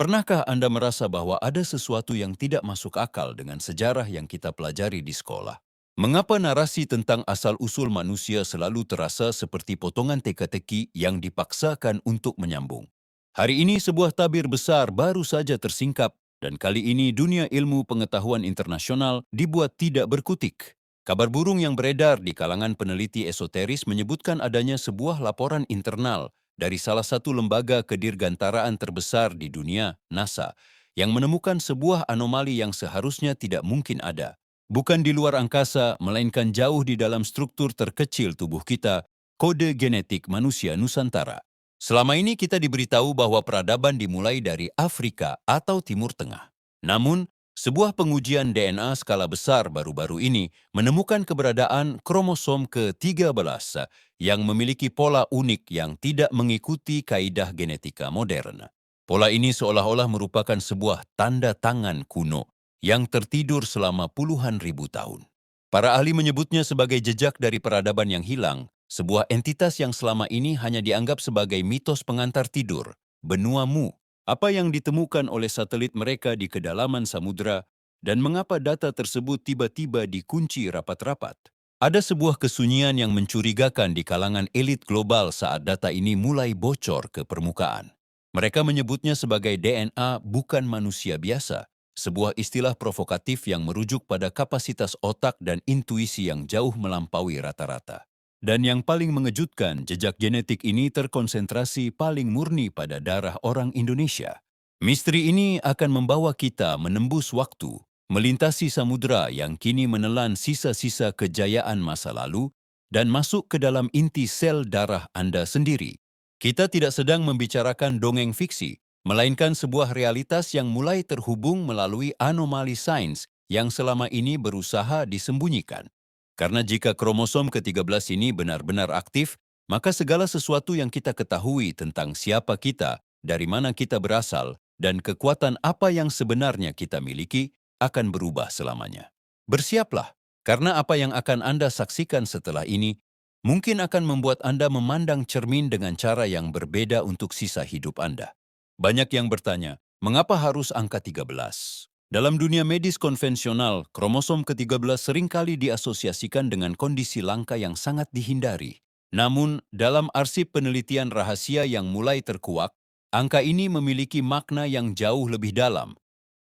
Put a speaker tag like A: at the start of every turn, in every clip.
A: Pernahkah Anda merasa bahwa ada sesuatu yang tidak masuk akal dengan sejarah yang kita pelajari di sekolah? Mengapa narasi tentang asal-usul manusia selalu terasa seperti potongan teka-teki yang dipaksakan untuk menyambung? Hari ini sebuah tabir besar baru saja tersingkap dan kali ini dunia ilmu pengetahuan internasional dibuat tidak berkutik. Kabar burung yang beredar di kalangan peneliti esoteris menyebutkan adanya sebuah laporan internal dari salah satu lembaga kedirgantaraan terbesar di dunia, NASA, yang menemukan sebuah anomali yang seharusnya tidak mungkin ada. Bukan di luar angkasa, melainkan jauh di dalam struktur terkecil tubuh kita, kode genetik manusia Nusantara. Selama ini kita diberitahu bahwa peradaban dimulai dari Afrika atau Timur Tengah. Namun, sebuah pengujian DNA skala besar baru-baru ini menemukan keberadaan kromosom ke-13 yang memiliki pola unik yang tidak mengikuti kaidah genetika modern. Pola ini seolah-olah merupakan sebuah tanda tangan kuno yang tertidur selama puluhan ribu tahun. Para ahli menyebutnya sebagai jejak dari peradaban yang hilang, sebuah entitas yang selama ini hanya dianggap sebagai mitos pengantar tidur, benua Mu. Apa yang ditemukan oleh satelit mereka di kedalaman samudera dan mengapa data tersebut tiba-tiba dikunci rapat-rapat? Ada sebuah kesunyian yang mencurigakan di kalangan elit global saat data ini mulai bocor ke permukaan. Mereka menyebutnya sebagai DNA bukan manusia biasa, sebuah istilah provokatif yang merujuk pada kapasitas otak dan intuisi yang jauh melampaui rata-rata. Dan yang paling mengejutkan, jejak genetik ini terkonsentrasi paling murni pada darah orang Indonesia. Misteri ini akan membawa kita menembus waktu, melintasi samudera yang kini menelan sisa-sisa kejayaan masa lalu, dan masuk ke dalam inti sel darah Anda sendiri. Kita tidak sedang membicarakan dongeng fiksi, melainkan sebuah realitas yang mulai terhubung melalui anomali sains yang selama ini berusaha disembunyikan. Karena jika kromosom ke-13 ini benar-benar aktif, maka segala sesuatu yang kita ketahui tentang siapa kita, dari mana kita berasal, dan kekuatan apa yang sebenarnya kita miliki akan berubah selamanya. Bersiaplah, karena apa yang akan Anda saksikan setelah ini mungkin akan membuat Anda memandang cermin dengan cara yang berbeda untuk sisa hidup Anda. Banyak yang bertanya, mengapa harus angka 13? Dalam dunia medis konvensional, kromosom ke-13 seringkali diasosiasikan dengan kondisi langka yang sangat dihindari. Namun, dalam arsip penelitian rahasia yang mulai terkuak, angka ini memiliki makna yang jauh lebih dalam.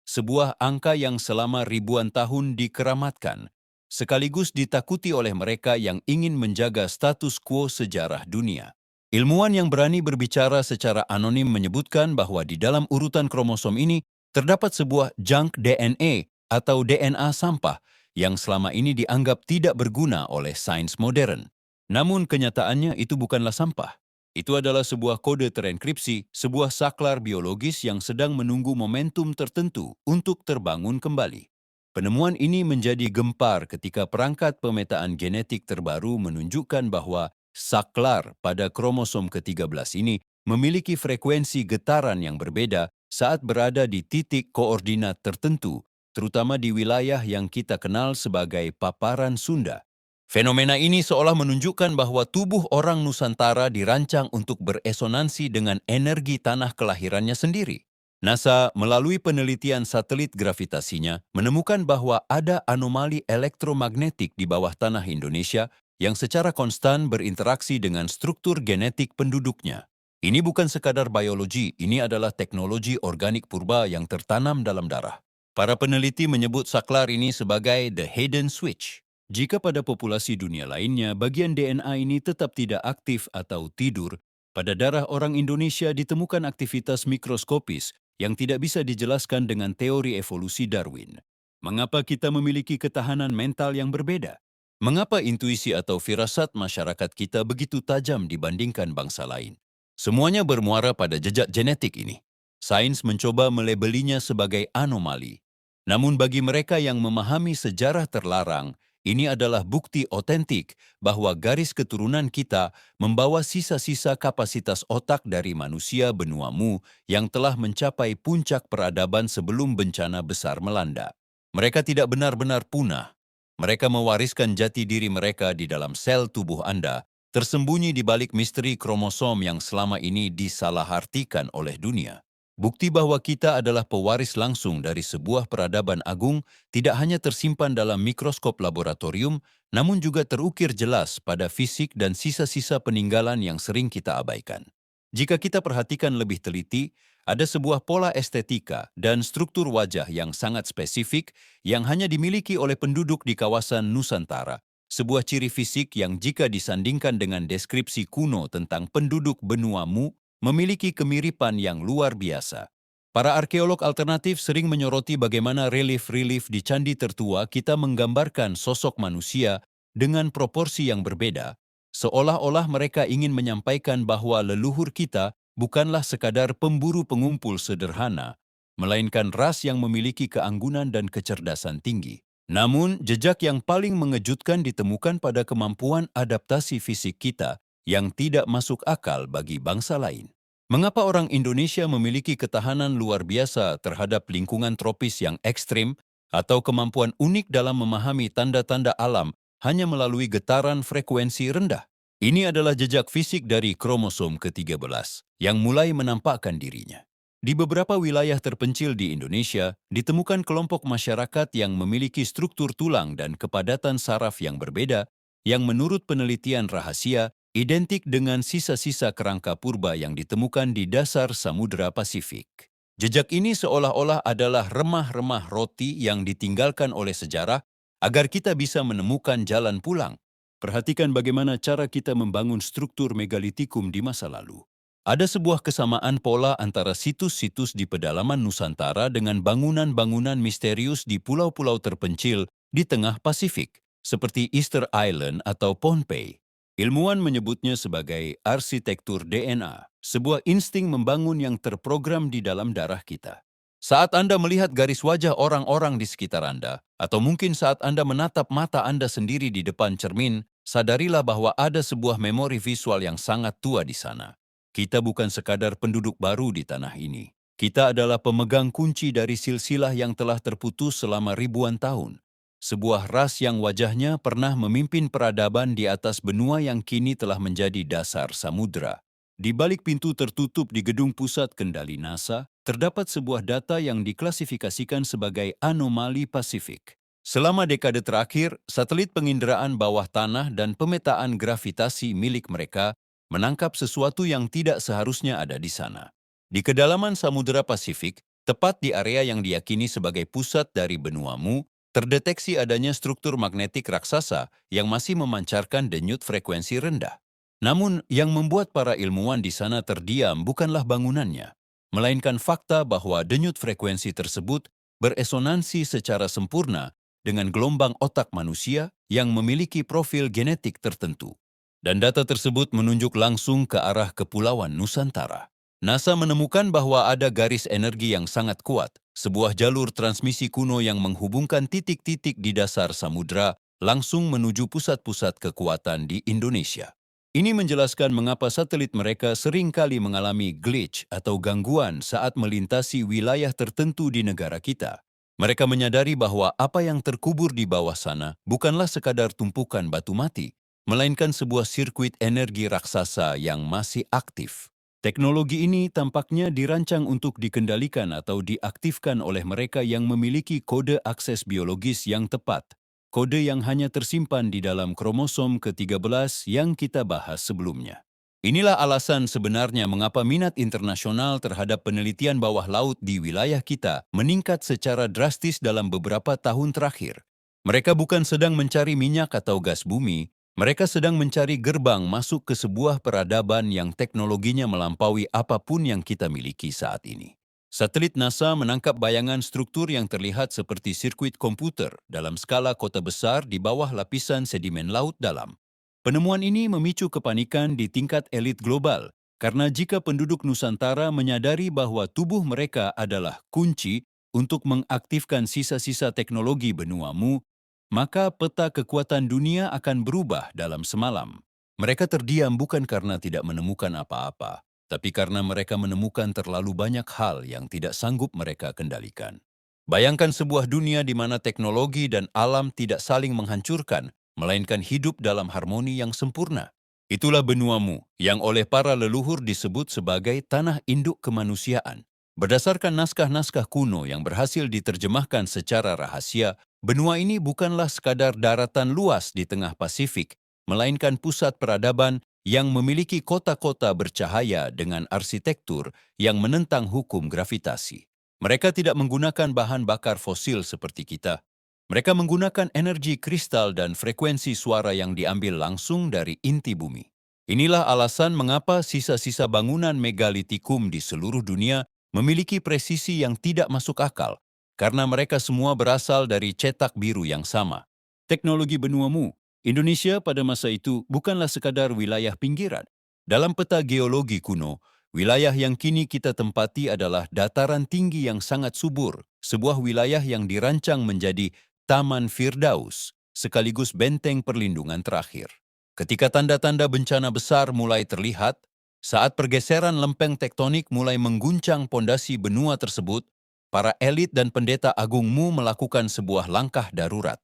A: Sebuah angka yang selama ribuan tahun dikeramatkan, sekaligus ditakuti oleh mereka yang ingin menjaga status quo sejarah dunia. Ilmuwan yang berani berbicara secara anonim menyebutkan bahwa di dalam urutan kromosom ini terdapat sebuah junk DNA atau DNA sampah yang selama ini dianggap tidak berguna oleh sains modern. Namun kenyataannya itu bukanlah sampah. Itu adalah sebuah kode terenkripsi, sebuah saklar biologis yang sedang menunggu momentum tertentu untuk terbangun kembali. Penemuan ini menjadi gempar ketika perangkat pemetaan genetik terbaru menunjukkan bahwa saklar pada kromosom ke-13 ini memiliki frekuensi getaran yang berbeda saat berada di titik koordinat tertentu, terutama di wilayah yang kita kenal sebagai paparan Sunda. Fenomena ini seolah menunjukkan bahwa tubuh orang Nusantara dirancang untuk beresonansi dengan energi tanah kelahirannya sendiri. NASA melalui penelitian satelit gravitasinya menemukan bahwa ada anomali elektromagnetik di bawah tanah Indonesia yang secara konstan berinteraksi dengan struktur genetik penduduknya. Ini bukan sekadar biologi, ini adalah teknologi organik purba yang tertanam dalam darah. Para peneliti menyebut saklar ini sebagai the hidden switch. Jika pada populasi dunia lainnya bagian DNA ini tetap tidak aktif atau tidur, pada darah orang Indonesia ditemukan aktivitas mikroskopis yang tidak bisa dijelaskan dengan teori evolusi Darwin. Mengapa kita memiliki ketahanan mental yang berbeda? Mengapa intuisi atau firasat masyarakat kita begitu tajam dibandingkan bangsa lain? Semuanya bermuara pada jejak genetik ini. Sains mencoba melabelinya sebagai anomali. Namun bagi mereka yang memahami sejarah terlarang, ini adalah bukti otentik bahwa garis keturunan kita membawa sisa-sisa kapasitas otak dari manusia benua Mu yang telah mencapai puncak peradaban sebelum bencana besar melanda. Mereka tidak benar-benar punah. Mereka mewariskan jati diri mereka di dalam sel tubuh Anda, tersembunyi di balik misteri kromosom yang selama ini disalahartikan oleh dunia. Bukti bahwa kita adalah pewaris langsung dari sebuah peradaban agung tidak hanya tersimpan dalam mikroskop laboratorium, namun juga terukir jelas pada fisik dan sisa-sisa peninggalan yang sering kita abaikan. Jika kita perhatikan lebih teliti, ada sebuah pola estetika dan struktur wajah yang sangat spesifik yang hanya dimiliki oleh penduduk di kawasan Nusantara. Sebuah ciri fisik yang jika disandingkan dengan deskripsi kuno tentang penduduk benua Mu, memiliki kemiripan yang luar biasa. Para arkeolog alternatif sering menyoroti bagaimana relief-relief di candi tertua kita menggambarkan sosok manusia dengan proporsi yang berbeda, seolah-olah mereka ingin menyampaikan bahwa leluhur kita bukanlah sekadar pemburu pengumpul sederhana, melainkan ras yang memiliki keanggunan dan kecerdasan tinggi. Namun, jejak yang paling mengejutkan ditemukan pada kemampuan adaptasi fisik kita yang tidak masuk akal bagi bangsa lain. Mengapa orang Indonesia memiliki ketahanan luar biasa terhadap lingkungan tropis yang ekstrim atau kemampuan unik dalam memahami tanda-tanda alam hanya melalui getaran frekuensi rendah? Ini adalah jejak fisik dari kromosom ke-13 yang mulai menampakkan dirinya. Di beberapa wilayah terpencil di Indonesia, ditemukan kelompok masyarakat yang memiliki struktur tulang dan kepadatan saraf yang berbeda yang menurut penelitian rahasia identik dengan sisa-sisa kerangka purba yang ditemukan di dasar Samudra Pasifik. Jejak ini seolah-olah adalah remah-remah roti yang ditinggalkan oleh sejarah agar kita bisa menemukan jalan pulang. Perhatikan bagaimana cara kita membangun struktur megalitikum di masa lalu. Ada sebuah kesamaan pola antara situs-situs di pedalaman Nusantara dengan bangunan-bangunan misterius di pulau-pulau terpencil di tengah Pasifik, seperti Easter Island atau Pohnpei. Ilmuwan menyebutnya sebagai arsitektur DNA, sebuah insting membangun yang terprogram di dalam darah kita. Saat Anda melihat garis wajah orang-orang di sekitar Anda, atau mungkin saat Anda menatap mata Anda sendiri di depan cermin, sadarilah bahwa ada sebuah memori visual yang sangat tua di sana. Kita bukan sekadar penduduk baru di tanah ini. Kita adalah pemegang kunci dari silsilah yang telah terputus selama ribuan tahun. Sebuah ras yang wajahnya pernah memimpin peradaban di atas benua yang kini telah menjadi dasar samudra. Di balik pintu tertutup di gedung pusat kendali NASA, terdapat sebuah data yang diklasifikasikan sebagai anomali Pasifik. Selama dekade terakhir, satelit penginderaan bawah tanah dan pemetaan gravitasi milik mereka menangkap sesuatu yang tidak seharusnya ada di sana. Di kedalaman Samudra Pasifik, tepat di area yang diyakini sebagai pusat dari benua Mu, terdeteksi adanya struktur magnetik raksasa yang masih memancarkan denyut frekuensi rendah. Namun, yang membuat para ilmuwan di sana terdiam bukanlah bangunannya, melainkan fakta bahwa denyut frekuensi tersebut beresonansi secara sempurna dengan gelombang otak manusia yang memiliki profil genetik tertentu. Dan data tersebut menunjuk langsung ke arah Kepulauan Nusantara. NASA menemukan bahwa ada garis energi yang sangat kuat, sebuah jalur transmisi kuno yang menghubungkan titik-titik di dasar samudra langsung menuju pusat-pusat kekuatan di Indonesia. Ini menjelaskan mengapa satelit mereka sering kali mengalami glitch atau gangguan saat melintasi wilayah tertentu di negara kita. Mereka menyadari bahwa apa yang terkubur di bawah sana bukanlah sekadar tumpukan batu mati, melainkan sebuah sirkuit energi raksasa yang masih aktif. Teknologi ini tampaknya dirancang untuk dikendalikan atau diaktifkan oleh mereka yang memiliki kode akses biologis yang tepat, kode yang hanya tersimpan di dalam kromosom ke-13 yang kita bahas sebelumnya. Inilah alasan sebenarnya mengapa minat internasional terhadap penelitian bawah laut di wilayah kita meningkat secara drastis dalam beberapa tahun terakhir. Mereka bukan sedang mencari minyak atau gas bumi, mereka sedang mencari gerbang masuk ke sebuah peradaban yang teknologinya melampaui apapun yang kita miliki saat ini. Satelit NASA menangkap bayangan struktur yang terlihat seperti sirkuit komputer dalam skala kota besar di bawah lapisan sedimen laut dalam. Penemuan ini memicu kepanikan di tingkat elit global, karena jika penduduk Nusantara menyadari bahwa tubuh mereka adalah kunci untuk mengaktifkan sisa-sisa teknologi benua Mu, maka peta kekuatan dunia akan berubah dalam semalam. Mereka terdiam bukan karena tidak menemukan apa-apa, tapi karena mereka menemukan terlalu banyak hal yang tidak sanggup mereka kendalikan. Bayangkan sebuah dunia di mana teknologi dan alam tidak saling menghancurkan, melainkan hidup dalam harmoni yang sempurna. Itulah benua Mu, yang oleh para leluhur disebut sebagai tanah induk kemanusiaan. Berdasarkan naskah-naskah kuno yang berhasil diterjemahkan secara rahasia, benua ini bukanlah sekadar daratan luas di tengah Pasifik, melainkan pusat peradaban yang memiliki kota-kota bercahaya dengan arsitektur yang menentang hukum gravitasi. Mereka tidak menggunakan bahan bakar fosil seperti kita. Mereka menggunakan energi kristal dan frekuensi suara yang diambil langsung dari inti bumi. Inilah alasan mengapa sisa-sisa bangunan megalitikum di seluruh dunia memiliki presisi yang tidak masuk akal, karena mereka semua berasal dari cetak biru yang sama. Teknologi benuamu, Indonesia pada masa itu bukanlah sekadar wilayah pinggiran. Dalam peta geologi kuno, wilayah yang kini kita tempati adalah dataran tinggi yang sangat subur, sebuah wilayah yang dirancang menjadi Taman Firdaus, sekaligus benteng perlindungan terakhir. Ketika tanda-tanda bencana besar mulai terlihat, saat pergeseran lempeng tektonik mulai mengguncang pondasi benua tersebut, para elit dan pendeta agungmu melakukan sebuah langkah darurat.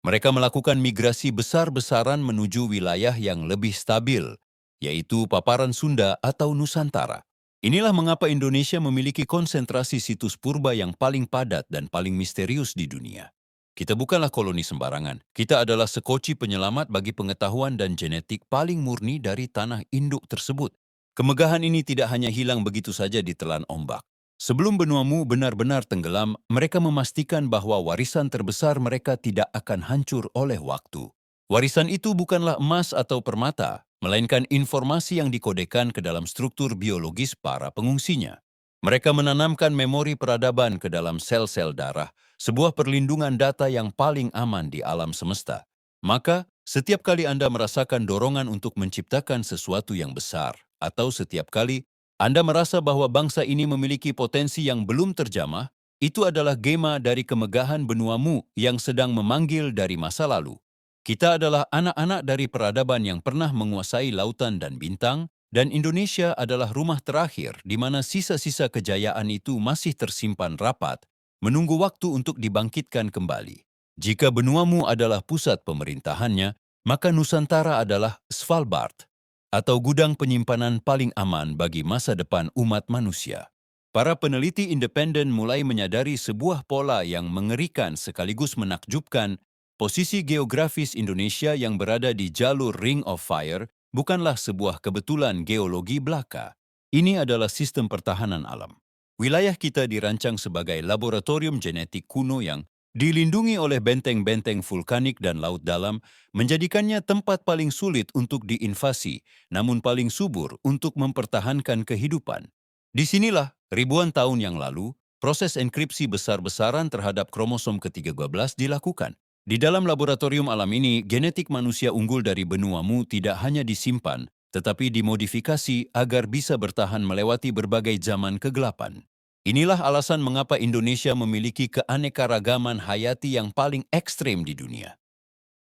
A: Mereka melakukan migrasi besar-besaran menuju wilayah yang lebih stabil, yaitu paparan Sunda atau Nusantara. Inilah mengapa Indonesia memiliki konsentrasi situs purba yang paling padat dan paling misterius di dunia. Kita bukanlah koloni sembarangan. Kita adalah sekoci penyelamat bagi pengetahuan dan genetik paling murni dari tanah induk tersebut. Kemegahan ini tidak hanya hilang begitu saja ditelan ombak. Sebelum benuamu benar-benar tenggelam, mereka memastikan bahwa warisan terbesar mereka tidak akan hancur oleh waktu. Warisan itu bukanlah emas atau permata, melainkan informasi yang dikodekan ke dalam struktur biologis para pengungsinya. Mereka menanamkan memori peradaban ke dalam sel-sel darah, sebuah perlindungan data yang paling aman di alam semesta. Maka, setiap kali Anda merasakan dorongan untuk menciptakan sesuatu yang besar, atau setiap kali Anda merasa bahwa bangsa ini memiliki potensi yang belum terjamah, itu adalah gema dari kemegahan benuamu yang sedang memanggil dari masa lalu. Kita adalah anak-anak dari peradaban yang pernah menguasai lautan dan bintang, dan Indonesia adalah rumah terakhir di mana sisa-sisa kejayaan itu masih tersimpan rapat, menunggu waktu untuk dibangkitkan kembali. Jika benuamu adalah pusat pemerintahannya, maka Nusantara adalah Svalbard, atau gudang penyimpanan paling aman bagi masa depan umat manusia. Para peneliti independen mulai menyadari sebuah pola yang mengerikan sekaligus menakjubkan. Posisi geografis Indonesia yang berada di jalur Ring of Fire bukanlah sebuah kebetulan geologi belaka. Ini adalah sistem pertahanan alam. Wilayah kita dirancang sebagai laboratorium genetik kuno yang dilindungi oleh benteng-benteng vulkanik dan laut dalam, menjadikannya tempat paling sulit untuk diinvasi, namun paling subur untuk mempertahankan kehidupan. Disinilah, ribuan tahun yang lalu, proses enkripsi besar-besaran terhadap kromosom ke-13 dilakukan. Di dalam laboratorium alam ini, genetik manusia unggul dari benuamu tidak hanya disimpan, tetapi dimodifikasi agar bisa bertahan melewati berbagai zaman kegelapan. Inilah alasan mengapa Indonesia memiliki keanekaragaman hayati yang paling ekstrem di dunia.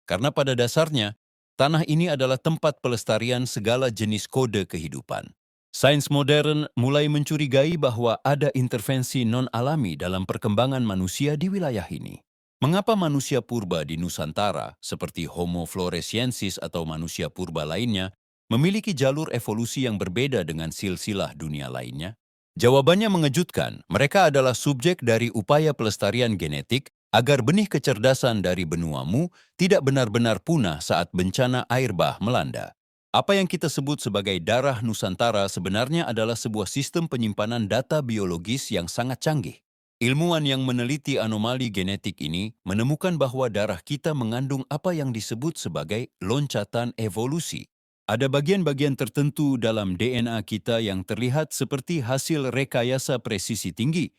A: Karena pada dasarnya, tanah ini adalah tempat pelestarian segala jenis kode kehidupan. Sains modern mulai mencurigai bahwa ada intervensi non-alami dalam perkembangan manusia di wilayah ini. Mengapa manusia purba di Nusantara, seperti Homo floresiensis atau manusia purba lainnya, memiliki jalur evolusi yang berbeda dengan silsilah dunia lainnya? Jawabannya mengejutkan, mereka adalah subjek dari upaya pelestarian genetik agar benih kecerdasan dari benuamu tidak benar-benar punah saat bencana air bah melanda. Apa yang kita sebut sebagai darah Nusantara sebenarnya adalah sebuah sistem penyimpanan data biologis yang sangat canggih. Ilmuwan yang meneliti anomali genetik ini menemukan bahwa darah kita mengandung apa yang disebut sebagai loncatan evolusi. Ada bagian-bagian tertentu dalam DNA kita yang terlihat seperti hasil rekayasa presisi tinggi,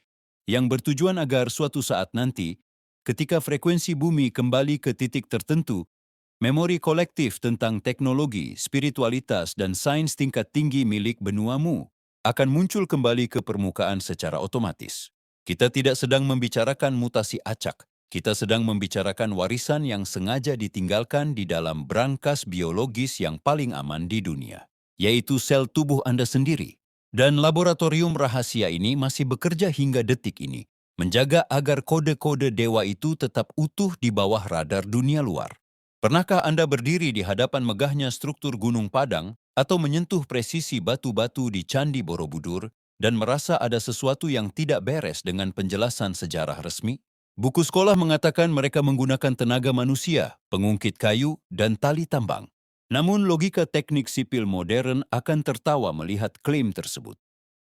A: yang bertujuan agar suatu saat nanti, ketika frekuensi bumi kembali ke titik tertentu, memori kolektif tentang teknologi, spiritualitas, dan sains tingkat tinggi milik benuamu akan muncul kembali ke permukaan secara otomatis. Kita tidak sedang membicarakan mutasi acak. Kita sedang membicarakan warisan yang sengaja ditinggalkan di dalam brankas biologis yang paling aman di dunia, yaitu sel tubuh Anda sendiri. Dan laboratorium rahasia ini masih bekerja hingga detik ini, menjaga agar kode-kode dewa itu tetap utuh di bawah radar dunia luar. Pernahkah Anda berdiri di hadapan megahnya struktur Gunung Padang atau menyentuh presisi batu-batu di Candi Borobudur dan merasa ada sesuatu yang tidak beres dengan penjelasan sejarah resmi? Buku sekolah mengatakan mereka menggunakan tenaga manusia, pengungkit kayu, dan tali tambang. Namun logika teknik sipil modern akan tertawa melihat klaim tersebut.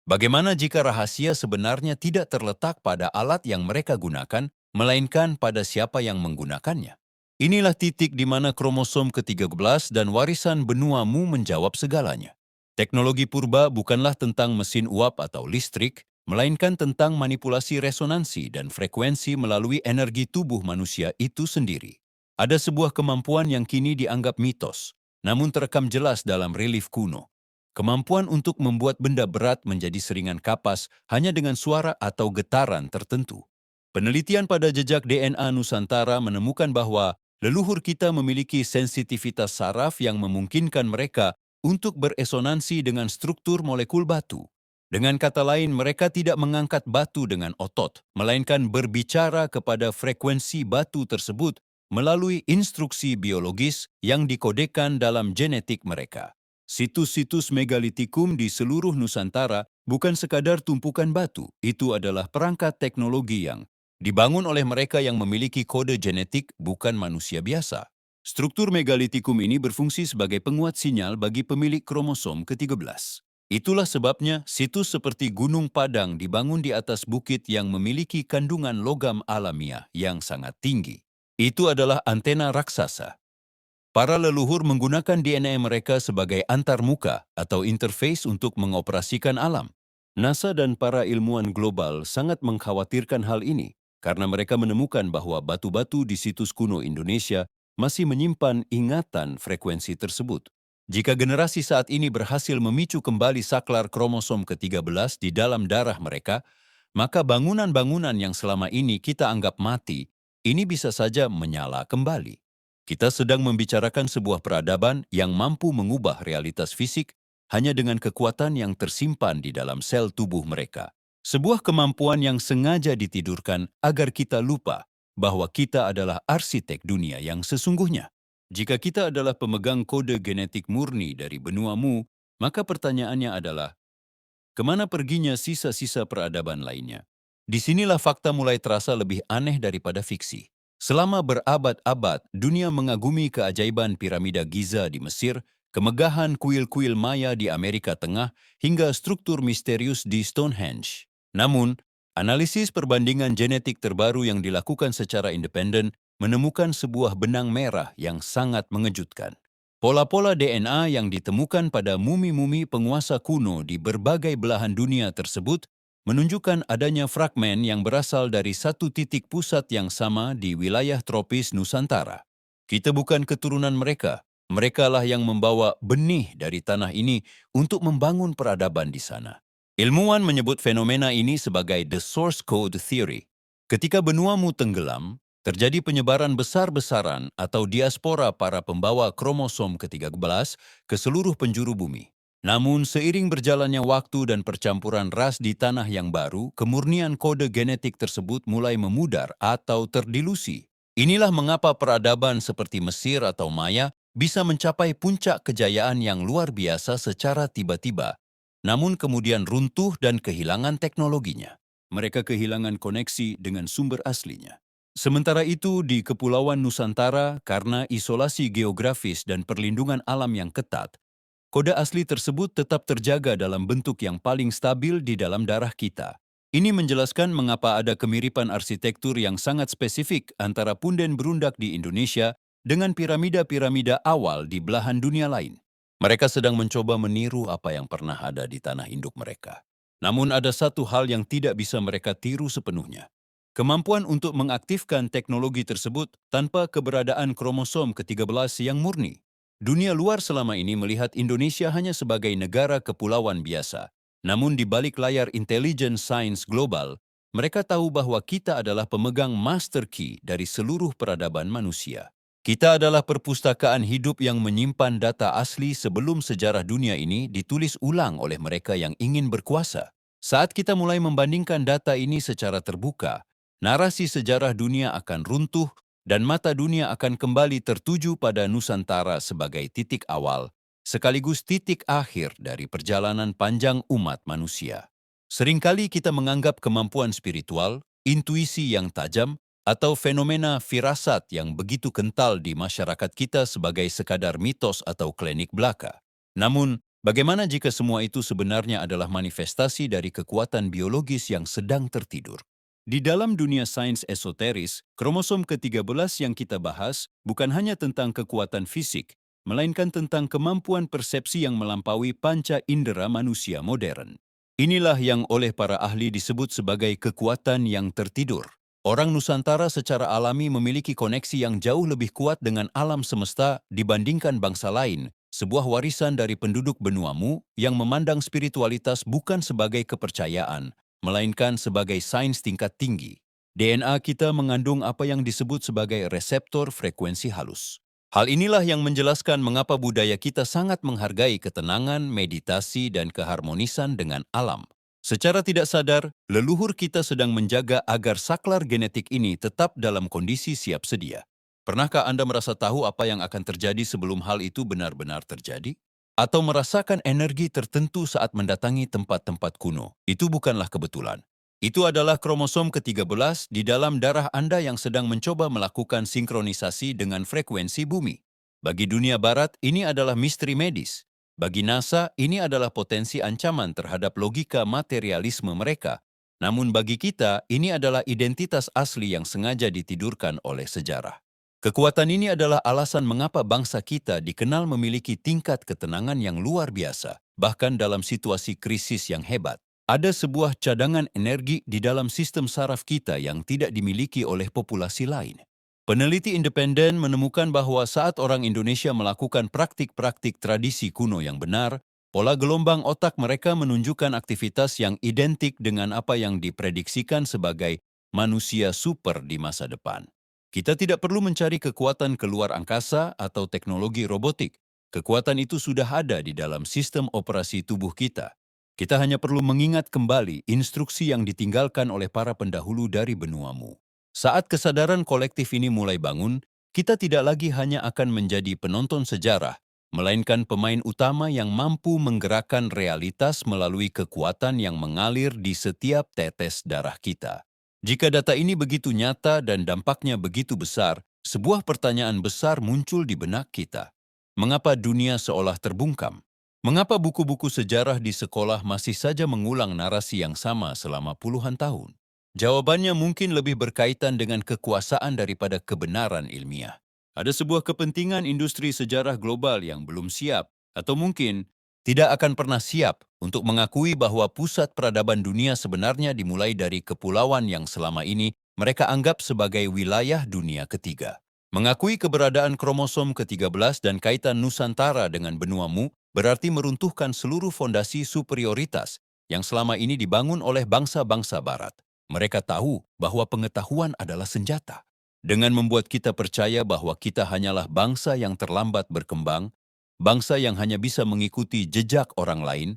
A: Bagaimana jika rahasia sebenarnya tidak terletak pada alat yang mereka gunakan, melainkan pada siapa yang menggunakannya? Inilah titik di mana kromosom ke-13 dan warisan benua Mu menjawab segalanya. Teknologi purba bukanlah tentang mesin uap atau listrik, melainkan tentang manipulasi resonansi dan frekuensi melalui energi tubuh manusia itu sendiri. Ada sebuah kemampuan yang kini dianggap mitos, namun terekam jelas dalam relief kuno. Kemampuan untuk membuat benda berat menjadi seringan kapas hanya dengan suara atau getaran tertentu. Penelitian pada jejak DNA Nusantara menemukan bahwa leluhur kita memiliki sensitivitas saraf yang memungkinkan mereka untuk beresonansi dengan struktur molekul batu. Dengan kata lain, mereka tidak mengangkat batu dengan otot, melainkan berbicara kepada frekuensi batu tersebut melalui instruksi biologis yang dikodekan dalam genetik mereka. Situs-situs megalitikum di seluruh Nusantara bukan sekadar tumpukan batu, itu adalah perangkat teknologi yang dibangun oleh mereka yang memiliki kode genetik, bukan manusia biasa. Struktur megalitikum ini berfungsi sebagai penguat sinyal bagi pemilik kromosom ke-13. Itulah sebabnya situs seperti Gunung Padang dibangun di atas bukit yang memiliki kandungan logam alamiah yang sangat tinggi. Itu adalah antena raksasa. Para leluhur menggunakan DNA mereka sebagai antarmuka atau interface untuk mengoperasikan alam. NASA dan para ilmuwan global sangat mengkhawatirkan hal ini karena mereka menemukan bahwa batu-batu di situs kuno Indonesia masih menyimpan ingatan frekuensi tersebut. Jika generasi saat ini berhasil memicu kembali saklar kromosom ke-13 di dalam darah mereka, maka bangunan-bangunan yang selama ini kita anggap mati, ini bisa saja menyala kembali. Kita sedang membicarakan sebuah peradaban yang mampu mengubah realitas fisik hanya dengan kekuatan yang tersimpan di dalam sel tubuh mereka. Sebuah kemampuan yang sengaja ditidurkan agar kita lupa bahwa kita adalah arsitek dunia yang sesungguhnya. Jika kita adalah pemegang kode genetik murni dari benua Mu, maka pertanyaannya adalah, kemana perginya sisa-sisa peradaban lainnya? Disinilah fakta mulai terasa lebih aneh daripada fiksi. Selama berabad-abad, dunia mengagumi keajaiban piramida Giza di Mesir, kemegahan kuil-kuil Maya di Amerika Tengah, hingga struktur misterius di Stonehenge. Namun, analisis perbandingan genetik terbaru yang dilakukan secara independen menemukan sebuah benang merah yang sangat mengejutkan. Pola-pola DNA yang ditemukan pada mumi-mumi penguasa kuno di berbagai belahan dunia tersebut menunjukkan adanya fragmen yang berasal dari satu titik pusat yang sama di wilayah tropis Nusantara. Kita bukan keturunan mereka, merekalah yang membawa benih dari tanah ini untuk membangun peradaban di sana. Ilmuwan menyebut fenomena ini sebagai the source code theory. Ketika benuamu tenggelam, terjadi penyebaran besar-besaran atau diaspora para pembawa kromosom ke-13 ke seluruh penjuru bumi. Namun, seiring berjalannya waktu dan percampuran ras di tanah yang baru, kemurnian kode genetik tersebut mulai memudar atau terdilusi. Inilah mengapa peradaban seperti Mesir atau Maya bisa mencapai puncak kejayaan yang luar biasa secara tiba-tiba, namun kemudian runtuh dan kehilangan teknologinya. Mereka kehilangan koneksi dengan sumber aslinya. Sementara itu, di Kepulauan Nusantara, karena isolasi geografis dan perlindungan alam yang ketat, kode asli tersebut tetap terjaga dalam bentuk yang paling stabil di dalam darah kita. Ini menjelaskan mengapa ada kemiripan arsitektur yang sangat spesifik antara punden berundak di Indonesia dengan piramida-piramida awal di belahan dunia lain. Mereka sedang mencoba meniru apa yang pernah ada di tanah induk mereka. Namun ada satu hal yang tidak bisa mereka tiru sepenuhnya. Kemampuan untuk mengaktifkan teknologi tersebut tanpa keberadaan kromosom ke-13 yang murni. Dunia luar selama ini melihat Indonesia hanya sebagai negara kepulauan biasa. Namun di balik layar intelijen sains global, mereka tahu bahwa kita adalah pemegang master key dari seluruh peradaban manusia. Kita adalah perpustakaan hidup yang menyimpan data asli sebelum sejarah dunia ini ditulis ulang oleh mereka yang ingin berkuasa. Saat kita mulai membandingkan data ini secara terbuka, narasi sejarah dunia akan runtuh dan mata dunia akan kembali tertuju pada Nusantara sebagai titik awal, sekaligus titik akhir dari perjalanan panjang umat manusia. Seringkali kita menganggap kemampuan spiritual, intuisi yang tajam, atau fenomena firasat yang begitu kental di masyarakat kita sebagai sekadar mitos atau klinik belaka. Namun, bagaimana jika semua itu sebenarnya adalah manifestasi dari kekuatan biologis yang sedang tertidur? Di dalam dunia sains esoteris, kromosom ke-13 yang kita bahas bukan hanya tentang kekuatan fisik, melainkan tentang kemampuan persepsi yang melampaui panca indera manusia modern. Inilah yang oleh para ahli disebut sebagai kekuatan yang tertidur. Orang Nusantara secara alami memiliki koneksi yang jauh lebih kuat dengan alam semesta dibandingkan bangsa lain, sebuah warisan dari penduduk benuamu yang memandang spiritualitas bukan sebagai kepercayaan, melainkan sebagai sains tingkat tinggi. DNA kita mengandung apa yang disebut sebagai reseptor frekuensi halus. Hal inilah yang menjelaskan mengapa budaya kita sangat menghargai ketenangan, meditasi, dan keharmonisan dengan alam. Secara tidak sadar, leluhur kita sedang menjaga agar saklar genetik ini tetap dalam kondisi siap sedia. Pernahkah Anda merasa tahu apa yang akan terjadi sebelum hal itu benar-benar terjadi? Atau merasakan energi tertentu saat mendatangi tempat-tempat kuno? Itu bukanlah kebetulan. Itu adalah kromosom ke-13 di dalam darah Anda yang sedang mencoba melakukan sinkronisasi dengan frekuensi bumi. Bagi dunia barat, ini adalah misteri medis. Bagi NASA, ini adalah potensi ancaman terhadap logika materialisme mereka. Namun bagi kita, ini adalah identitas asli yang sengaja ditidurkan oleh sejarah. Kekuatan ini adalah alasan mengapa bangsa kita dikenal memiliki tingkat ketenangan yang luar biasa, bahkan dalam situasi krisis yang hebat. Ada sebuah cadangan energi di dalam sistem saraf kita yang tidak dimiliki oleh populasi lain. Peneliti independen menemukan bahwa saat orang Indonesia melakukan praktik-praktik tradisi kuno yang benar, pola gelombang otak mereka menunjukkan aktivitas yang identik dengan apa yang diprediksikan sebagai manusia super di masa depan. Kita tidak perlu mencari kekuatan keluar angkasa atau teknologi robotik. Kekuatan itu sudah ada di dalam sistem operasi tubuh kita. Kita hanya perlu mengingat kembali instruksi yang ditinggalkan oleh para pendahulu dari benuamu. Saat kesadaran kolektif ini mulai bangun, kita tidak lagi hanya akan menjadi penonton sejarah, melainkan pemain utama yang mampu menggerakkan realitas melalui kekuatan yang mengalir di setiap tetes darah kita. Jika data ini begitu nyata dan dampaknya begitu besar, sebuah pertanyaan besar muncul di benak kita. Mengapa dunia seolah terbungkam? Mengapa buku-buku sejarah di sekolah masih saja mengulang narasi yang sama selama puluhan tahun? Jawabannya mungkin lebih berkaitan dengan kekuasaan daripada kebenaran ilmiah. Ada sebuah kepentingan industri sejarah global yang belum siap, atau mungkin tidak akan pernah siap untuk mengakui bahwa pusat peradaban dunia sebenarnya dimulai dari kepulauan yang selama ini mereka anggap sebagai wilayah dunia ketiga. Mengakui keberadaan kromosom ke-13 dan kaitan Nusantara dengan benuamu berarti meruntuhkan seluruh fondasi superioritas yang selama ini dibangun oleh bangsa-bangsa barat. Mereka tahu bahwa pengetahuan adalah senjata. Dengan membuat kita percaya bahwa kita hanyalah bangsa yang terlambat berkembang, bangsa yang hanya bisa mengikuti jejak orang lain,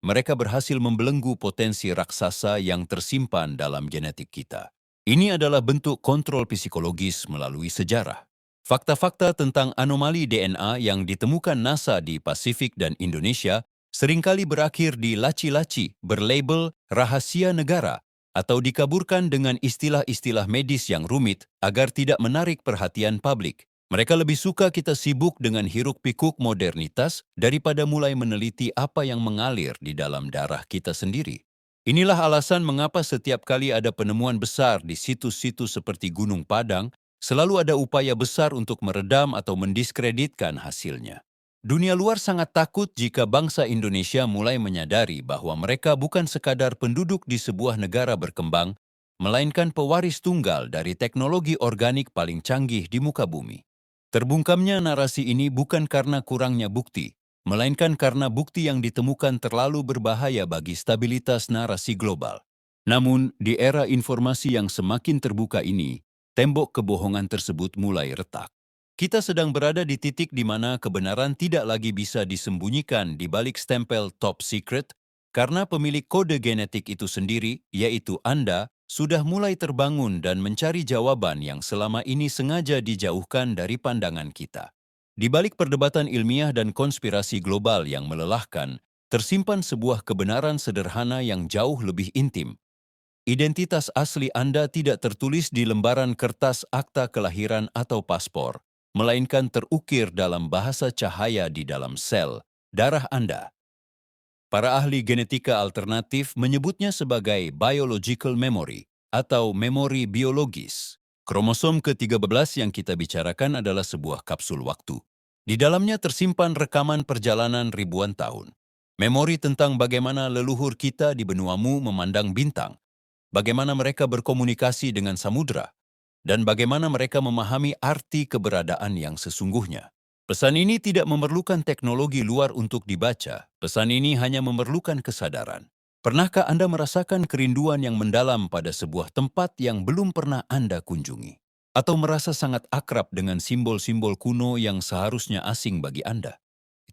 A: mereka berhasil membelenggu potensi raksasa yang tersimpan dalam genetik kita. Ini adalah bentuk kontrol psikologis melalui sejarah. Fakta-fakta tentang anomali DNA yang ditemukan NASA di Pasifik dan Indonesia seringkali berakhir di laci-laci berlabel rahasia negara atau dikaburkan dengan istilah-istilah medis yang rumit agar tidak menarik perhatian publik. Mereka lebih suka kita sibuk dengan hiruk-pikuk modernitas daripada mulai meneliti apa yang mengalir di dalam darah kita sendiri. Inilah alasan mengapa setiap kali ada penemuan besar di situs-situs seperti Gunung Padang, selalu ada upaya besar untuk meredam atau mendiskreditkan hasilnya. Dunia luar sangat takut jika bangsa Indonesia mulai menyadari bahwa mereka bukan sekadar penduduk di sebuah negara berkembang, melainkan pewaris tunggal dari teknologi organik paling canggih di muka bumi. Terbungkamnya narasi ini bukan karena kurangnya bukti, melainkan karena bukti yang ditemukan terlalu berbahaya bagi stabilitas narasi global. Namun, di era informasi yang semakin terbuka ini, tembok kebohongan tersebut mulai retak. Kita sedang berada di titik di mana kebenaran tidak lagi bisa disembunyikan di balik stempel top secret, karena pemilik kode genetik itu sendiri, yaitu Anda, sudah mulai terbangun dan mencari jawaban yang selama ini sengaja dijauhkan dari pandangan kita. Di balik perdebatan ilmiah dan konspirasi global yang melelahkan, tersimpan sebuah kebenaran sederhana yang jauh lebih intim. Identitas asli Anda tidak tertulis di lembaran kertas akta kelahiran atau paspor, melainkan terukir dalam bahasa cahaya di dalam sel darah Anda. Para ahli genetika alternatif menyebutnya sebagai biological memory atau memori biologis. Kromosom ke-13 yang kita bicarakan adalah sebuah kapsul waktu. Di dalamnya tersimpan rekaman perjalanan ribuan tahun. Memori tentang bagaimana leluhur kita di benuamu memandang bintang, bagaimana mereka berkomunikasi dengan samudera, dan bagaimana mereka memahami arti keberadaan yang sesungguhnya. Pesan ini tidak memerlukan teknologi luar untuk dibaca. Pesan ini hanya memerlukan kesadaran. Pernahkah Anda merasakan kerinduan yang mendalam pada sebuah tempat yang belum pernah Anda kunjungi? Atau merasa sangat akrab dengan simbol-simbol kuno yang seharusnya asing bagi Anda?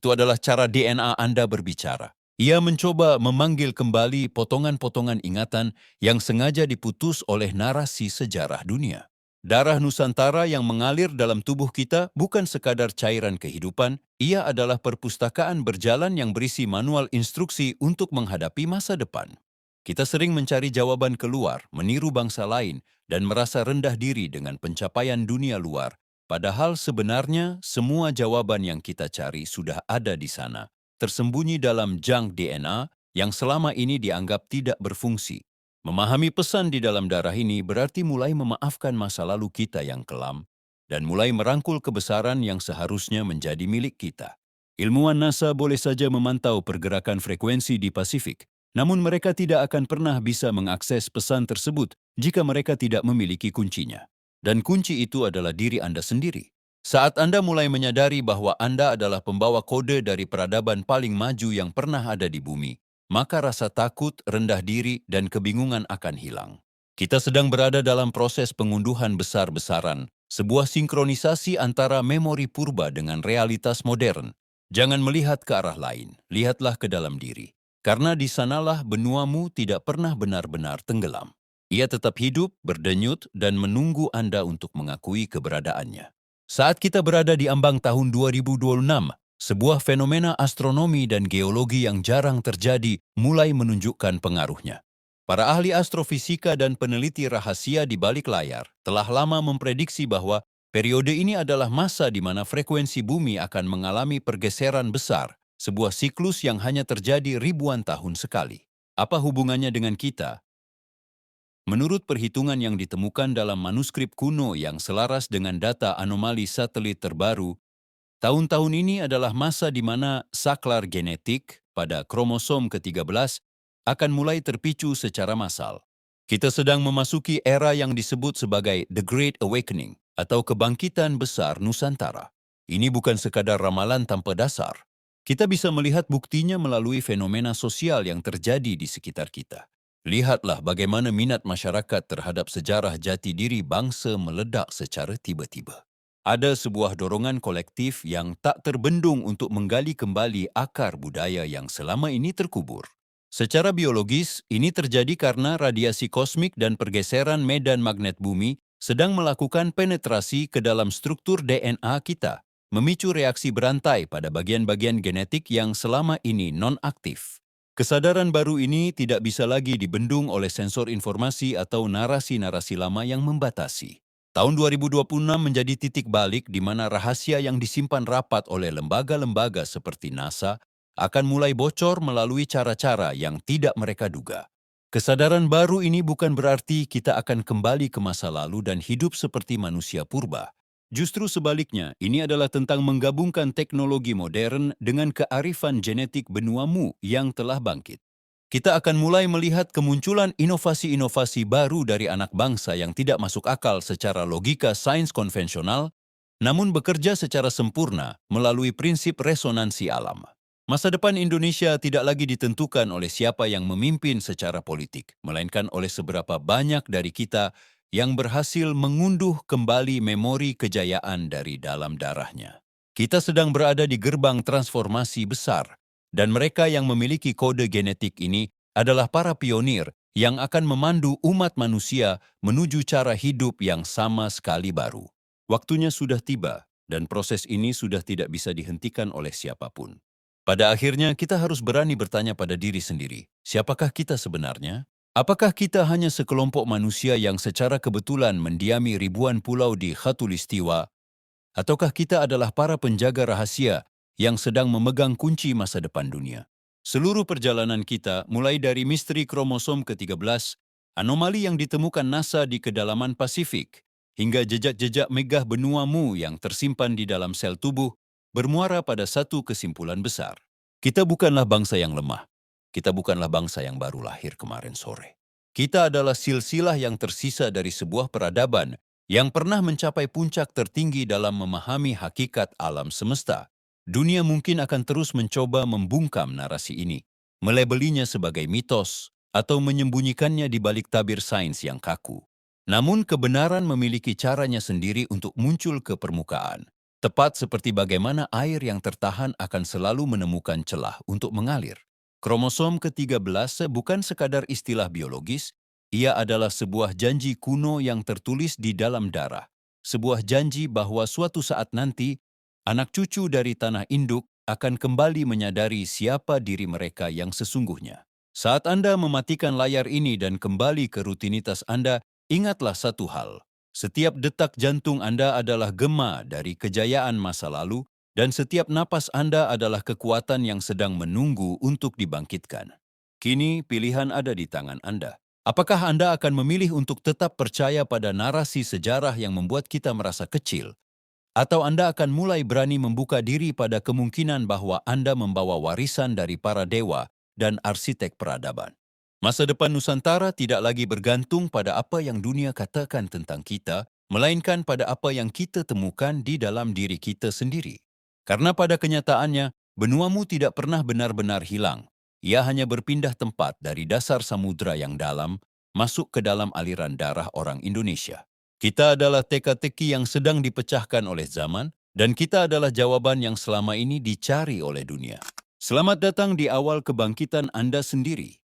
A: Itu adalah cara DNA Anda berbicara. Ia mencoba memanggil kembali potongan-potongan ingatan yang sengaja diputus oleh narasi sejarah dunia. Darah Nusantara yang mengalir dalam tubuh kita bukan sekadar cairan kehidupan, ia adalah perpustakaan berjalan yang berisi manual instruksi untuk menghadapi masa depan. Kita sering mencari jawaban keluar, meniru bangsa lain, dan merasa rendah diri dengan pencapaian dunia luar. Padahal sebenarnya semua jawaban yang kita cari sudah ada di sana, tersembunyi dalam junk DNA yang selama ini dianggap tidak berfungsi. Memahami pesan di dalam darah ini berarti mulai memaafkan masa lalu kita yang kelam dan mulai merangkul kebesaran yang seharusnya menjadi milik kita. Ilmuwan NASA boleh saja memantau pergerakan frekuensi di Pasifik, namun mereka tidak akan pernah bisa mengakses pesan tersebut jika mereka tidak memiliki kuncinya. Dan kunci itu adalah diri Anda sendiri. Saat Anda mulai menyadari bahwa Anda adalah pembawa kode dari peradaban paling maju yang pernah ada di bumi, maka rasa takut, rendah diri, dan kebingungan akan hilang. Kita sedang berada dalam proses pengunduhan besar-besaran, sebuah sinkronisasi antara memori purba dengan realitas modern. Jangan melihat ke arah lain, lihatlah ke dalam diri. Karena di sanalah benuamu tidak pernah benar-benar tenggelam. Ia tetap hidup, berdenyut, dan menunggu Anda untuk mengakui keberadaannya. Saat kita berada di ambang tahun 2026, sebuah fenomena astronomi dan geologi yang jarang terjadi mulai menunjukkan pengaruhnya. Para ahli astrofisika dan peneliti rahasia di balik layar telah lama memprediksi bahwa periode ini adalah masa di mana frekuensi bumi akan mengalami pergeseran besar, sebuah siklus yang hanya terjadi ribuan tahun sekali. Apa hubungannya dengan kita? Menurut perhitungan yang ditemukan dalam manuskrip kuno yang selaras dengan data anomali satelit terbaru, tahun-tahun ini adalah masa di mana saklar genetik pada kromosom ke-13 akan mulai terpicu secara massal. Kita sedang memasuki era yang disebut sebagai The Great Awakening atau kebangkitan besar Nusantara. Ini bukan sekadar ramalan tanpa dasar. Kita bisa melihat buktinya melalui fenomena sosial yang terjadi di sekitar kita. Lihatlah bagaimana minat masyarakat terhadap sejarah jati diri bangsa meledak secara tiba-tiba. Ada sebuah dorongan kolektif yang tak terbendung untuk menggali kembali akar budaya yang selama ini terkubur. Secara biologis, ini terjadi karena radiasi kosmik dan pergeseran medan magnet bumi sedang melakukan penetrasi ke dalam struktur DNA kita, memicu reaksi berantai pada bagian-bagian genetik yang selama ini non-aktif. Kesadaran baru ini tidak bisa lagi dibendung oleh sensor informasi atau narasi-narasi lama yang membatasi. Tahun 2026 menjadi titik balik di mana rahasia yang disimpan rapat oleh lembaga-lembaga seperti NASA akan mulai bocor melalui cara-cara yang tidak mereka duga. Kesadaran baru ini bukan berarti kita akan kembali ke masa lalu dan hidup seperti manusia purba. Justru sebaliknya, ini adalah tentang menggabungkan teknologi modern dengan kearifan genetik benuamu yang telah bangkit. Kita akan mulai melihat kemunculan inovasi-inovasi baru dari anak bangsa yang tidak masuk akal secara logika sains konvensional, namun bekerja secara sempurna melalui prinsip resonansi alam. Masa depan Indonesia tidak lagi ditentukan oleh siapa yang memimpin secara politik, melainkan oleh seberapa banyak dari kita yang berhasil mengunduh kembali memori kejayaan dari dalam darahnya. Kita sedang berada di gerbang transformasi besar, dan mereka yang memiliki kode genetik ini adalah para pionir yang akan memandu umat manusia menuju cara hidup yang sama sekali baru. Waktunya sudah tiba, dan proses ini sudah tidak bisa dihentikan oleh siapapun. Pada akhirnya, kita harus berani bertanya pada diri sendiri, siapakah kita sebenarnya? Apakah kita hanya sekelompok manusia yang secara kebetulan mendiami ribuan pulau di Khatulistiwa, ataukah kita adalah para penjaga rahasia yang sedang memegang kunci masa depan dunia? Seluruh perjalanan kita, mulai dari misteri kromosom ke-13, anomali yang ditemukan NASA di kedalaman Pasifik, hingga jejak-jejak megah benuamu yang tersimpan di dalam sel tubuh, bermuara pada satu kesimpulan besar. Kita bukanlah bangsa yang lemah. Kita bukanlah bangsa yang baru lahir kemarin sore. Kita adalah silsilah yang tersisa dari sebuah peradaban yang pernah mencapai puncak tertinggi dalam memahami hakikat alam semesta. Dunia mungkin akan terus mencoba membungkam narasi ini, melabelinya sebagai mitos, atau menyembunyikannya di balik tabir sains yang kaku. Namun kebenaran memiliki caranya sendiri untuk muncul ke permukaan. Tepat seperti bagaimana air yang tertahan akan selalu menemukan celah untuk mengalir. Kromosom ke-13 bukan sekadar istilah biologis, ia adalah sebuah janji kuno yang tertulis di dalam darah. Sebuah janji bahwa suatu saat nanti, anak cucu dari tanah induk akan kembali menyadari siapa diri mereka yang sesungguhnya. Saat Anda mematikan layar ini dan kembali ke rutinitas Anda, ingatlah satu hal. Setiap detak jantung Anda adalah gema dari kejayaan masa lalu, dan setiap napas Anda adalah kekuatan yang sedang menunggu untuk dibangkitkan. Kini pilihan ada di tangan Anda. Apakah Anda akan memilih untuk tetap percaya pada narasi sejarah yang membuat kita merasa kecil? Atau Anda akan mulai berani membuka diri pada kemungkinan bahwa Anda membawa warisan dari para dewa dan arsitek peradaban? Masa depan Nusantara tidak lagi bergantung pada apa yang dunia katakan tentang kita, melainkan pada apa yang kita temukan di dalam diri kita sendiri. Karena pada kenyataannya, benuamu tidak pernah benar-benar hilang. Ia hanya berpindah tempat dari dasar samudra yang dalam, masuk ke dalam aliran darah orang Indonesia. Kita adalah teka-teki yang sedang dipecahkan oleh zaman, dan kita adalah jawaban yang selama ini dicari oleh dunia. Selamat datang di awal kebangkitan Anda sendiri.